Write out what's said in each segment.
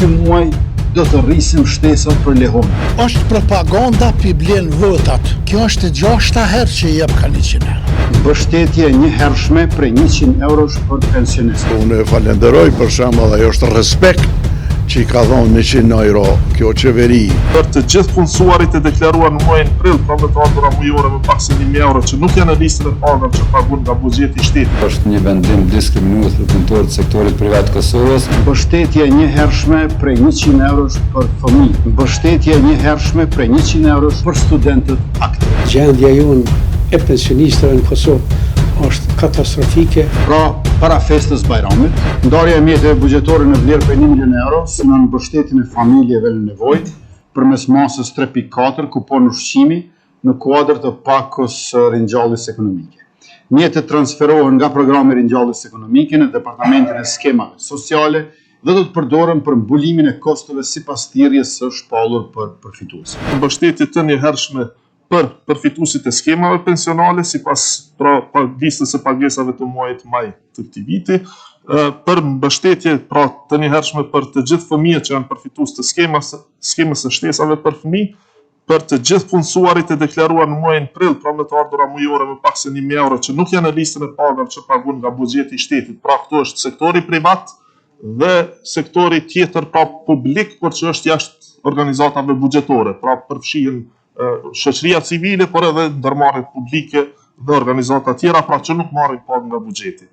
ky muaj do të rrisim shtesat për lehona. Është propaganda pi blen votat. Kjo është e 6-ta herë që jep ka 100 euro. Mbështetje një hershme prej 100 eurosh për pensionistë. Unë e falenderoj për shembull, ajo është respekt që i ka dhënë 100 euro kjo qeveri. Për të gjithë punësuarit e deklaruar në muajin prill, pra me të ardhura mujore më pak se 1000 euro që nuk janë në listën e pagave që paguhen nga buxheti i shtetit. Është një vendim diskriminues për punëtorët e sektorit privat të Kosovës. Mbështetje një hershme prej 100 eurosh për fëmijë. Mbështetje një hershme prej 100 eurosh për studentët aktiv. Gjendja jonë e pensionistëve në Kosovë është katastrofike. Pra, para festës Bajramit, ndarja e mjeteve buxhetore në vlerë për 1 milion euro në mbështetjen e familjeve në nevojë përmes masës 3.4 kupon ushqimi në kuadër të pakos ringjalljes ekonomike. Mjetet transferohen nga programi ringjalljes ekonomike në departamentin e skemave sociale dhe do të përdoren për mbulimin e kostove sipas thirrjes së shpallur për përfituesit. Mbështetje të njëhershme për përfituesit e skemave pensionale sipas listës së pagesave të muajit maj të këtij viti, për mbështetje të njëhershme për të gjithë fëmijët që janë përfitues të skemës së shtesave për fëmijë, për të gjithë punësuarit e deklaruar në muajin prill, pra me të ardhura mujore më pak se 1000 euro që nuk janë në listën e pagave që paguhen nga buxheti i shtetit. Pra këto është sektori privat dhe sektori tjetër pra publik, por që është jashtë organizatave buxhetore, pra përfshihen shoqëria civile, por edhe ndërmarrjet publike dhe organizata tjera, pra që nuk marrin pagë nga buxheti.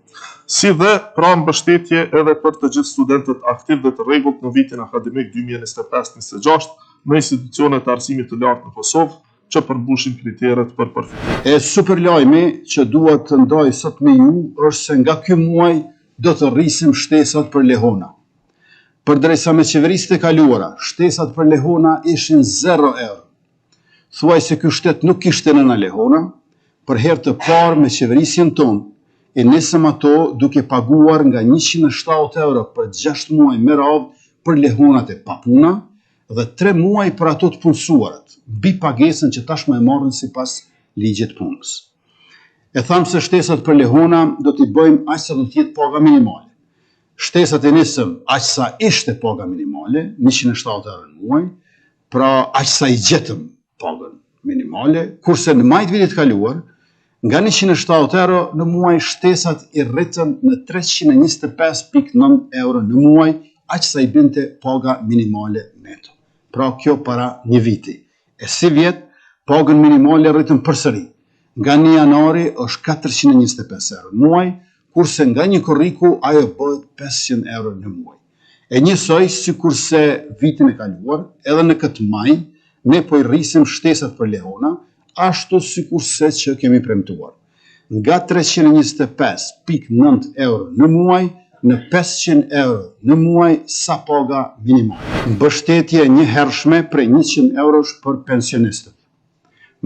Si dhe pra mbështetje edhe për të gjithë studentët aktiv dhe të rregullt në vitin akademik 2025-26 në institucionet e arsimit të lartë në Kosovë që përmbushin kriteret për përfitim. E super lajmi që duhet të ndaj sot me ju është se nga ky muaj do të rrisim shtesat për lehona. Përderisa me qeverisjet e kaluara, shtesat për lehona ishin 0 euro. Thuaj se ky shtet nuk kishte nëna lehona, për herë të parë me qeverisjen tonë, e nisëm ato duke paguar nga 107 euro për 6 muaj me radhë për lehonat e papuna dhe 3 muaj për ato të punësuarat, mbi pagesën që tashmë e marrin sipas ligjit punës. E thamë se shtesat për lehona do t'i bëjmë aq sa do të jetë paga minimale. Shtesat e nisëm aq sa ishte paga minimale, 107 euro në muaj, pra aq sa i gjetëm pagën minimale, kurse në maj të vitit kaluar, nga 107 euro në muaj shtesat i rritën në 325.9 euro në muaj, aq sa i binte paga minimale neto. Pra kjo para një viti. E si vjet, pagën minimale rritën përsëri. Nga 1 janari është 425 euro në muaj, kurse nga një korriku ajo bëhet 500 euro në muaj. E njësoj si kurse vitin e kaluar, edhe në këtë maj, ne po i rrisim shtesat për lehona, ashtu sikurse që kemi premtuar. Nga 325.9 euro në muaj, në 500 euro në muaj sa paga minimale. Mbështetje një hershme prej 100 eurosh për pensionistët.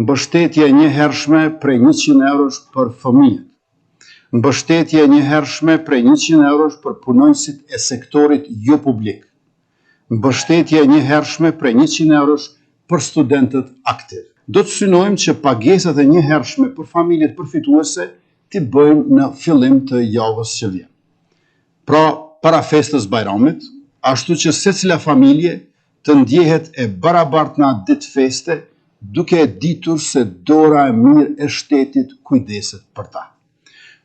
Mbështetje një hershme prej 100 eurosh për fëmijët. Mbështetje një hershme prej 100 eurosh për punonjësit e sektorit jo publik. Mbështetje një hershme prej 100 eurosh për studentët aktiv. Do të synojmë që pagesat e një hershme për familjet përfituese t'i bëjmë në fillim të javës që vjen. Pra, para festës Bajramit, ashtu që secila familje të ndjehet e barabart në atë ditë feste, duke e ditur se dora e mirë e shtetit kujdeset për ta.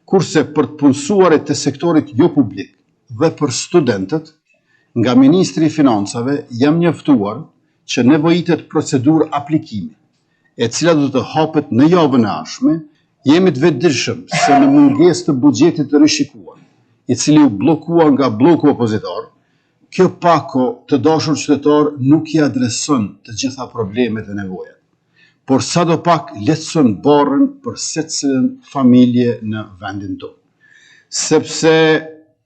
Kurse për të punësuarit të sektorit jo publik dhe për studentët, nga Ministri i Financave jam njoftuar që nevojitet procedur aplikimi, e cila do të hapet në javën e ardhshme, jemi të vetëdijshëm se në mungesë të buxhetit të rishikuar, i cili u bllokua nga bloku opozitar, kjo pako të dashur qytetar nuk i adreson të gjitha problemet dhe nevojat, por sadopak lehtëson barrën për secilën familje në vendin tonë. Sepse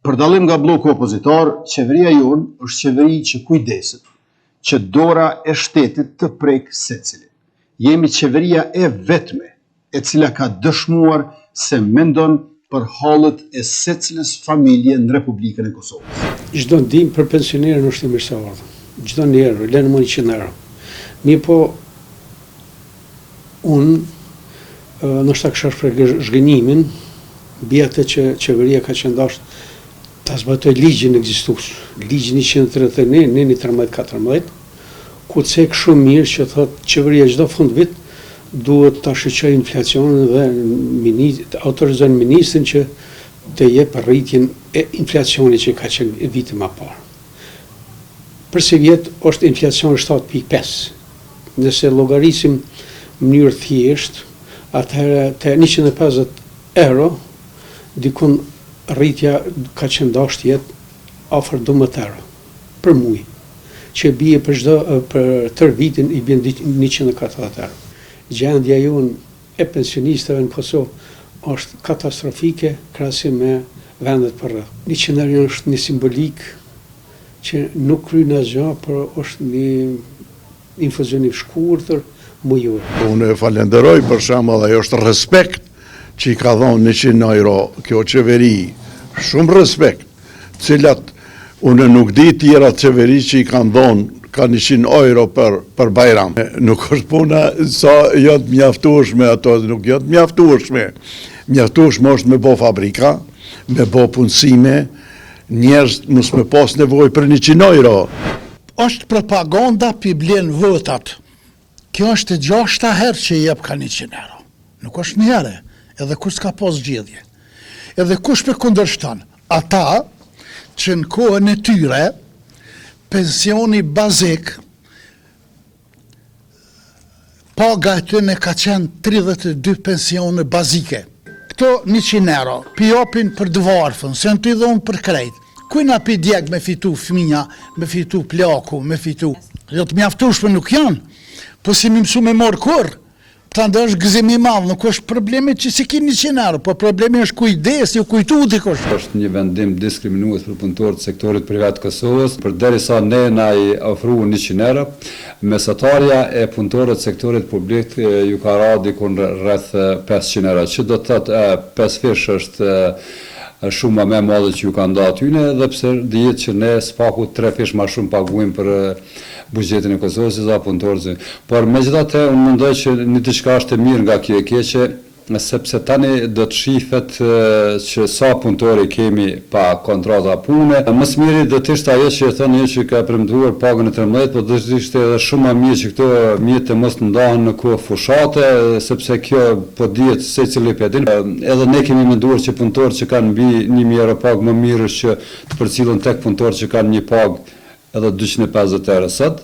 për dallim nga bloku opozitar, qeveria jonë është qeveri që kujdeset që dora e shtetit të prek secili. Jemi qeveria e vetme e cila ka dëshmuar se mendon për hallet e secilës familje në Republikën e Kosovës. Çdo ndihmë për pensionerën është e mirëseardhur. Çdo euro, lënë më 100 euro. Mirë po, unë nështë ta kësha shpër zhgënjimin, mbi atë që qeveria ka qëndosht ta zbatoj ligjin ekzistues, ligjin 131/1314, ku cek shumë mirë që thotë qeveria çdo fund vit duhet ta shoqërojë inflacionin dhe autorizon ministrin që të jep rritjen e inflacionit që ka qenë vitin më parë. Për si vjet është inflacioni 7.5. Nëse llogarisim në mënyrë thjesht, atëherë te 150 euro dikun rritja ka qenë dashur jetë afër 12 euro për muaj, që bie për tër vitin i bën 140 euro. Gjendja jonë e pensionistëve në Kosovë është katastrofike krahasim me vendet përreth. 100 euro është një simbolik që nuk kryen asgjë, por është një infuzion i shkurtër, mujor. Unë e falenderoj për shembull, ajo është respekt që i ka dhënë 100 euro kjo qeveri, shumë respekt, cilat unë nuk di tjera qeveri që i kanë dhënë ka 100 euro për Bajram. Nuk është puna sa janë mjaftueshme ato, nuk janë mjaftueshme. Mjaftueshme është me bo fabrika, me bo punësime, njerëz mos me pas nevojë për 100 euro. Është propaganda pi blen votat. Kjo është 6 herë që jep ka 100 euro. Nuk është një herë, edhe kush ka pas zgjedhje. Edhe kush për kundërshton. Ata që në kohën e tyre pensioni bazik paga e tyre ka qenë 32 pensione bazike. Këto 100 euro pi japin për dëvarfën, se në të i dhonë për krejt. Kujna pi djeg me fitu fëmija, me fitu plaku, me fitu. Jo të mjaftueshme nuk janë, po si mi mësu me morë kur. Prandaj është gëzim i madh, nuk është problemi që si ki 100 euro, po problemi është kujdes, ju kujtu dikush. Është një vendim diskriminues për punëtorët e sektorit privat Kosovës, përderisa ne na i ofruan 100 euro, mesatarja e punëtorëve të sektorit publik ju ka radhë dikon rreth 500 euro, që do të thotë 5 fish është shumë më e madhe që ju kanë dhënë atyne, edhe pse dihet që ne spaku 3 fish më shumë paguajmë për buxhetin e Kosovës se sa punëtorët. Por megjithatë unë mendoj që një diçka është e mirë nga kjo e keqe, sepse tani do të shihet që sa punëtori kemi pa kontrata pune. Më së miri do të ishte ajo që thonë ju që ka premtuar pagën e 13, por do të ishte edhe shumë më mirë që këto mjete mos ndahen në kohë fushate, sepse kjo po dihet secili e din. Edhe ne kemi menduar që punëtorët që kanë mbi 1000 euro pagë më mirë është që të përcillen tek punëtorët që kanë një pagë edhe 250 euro sot.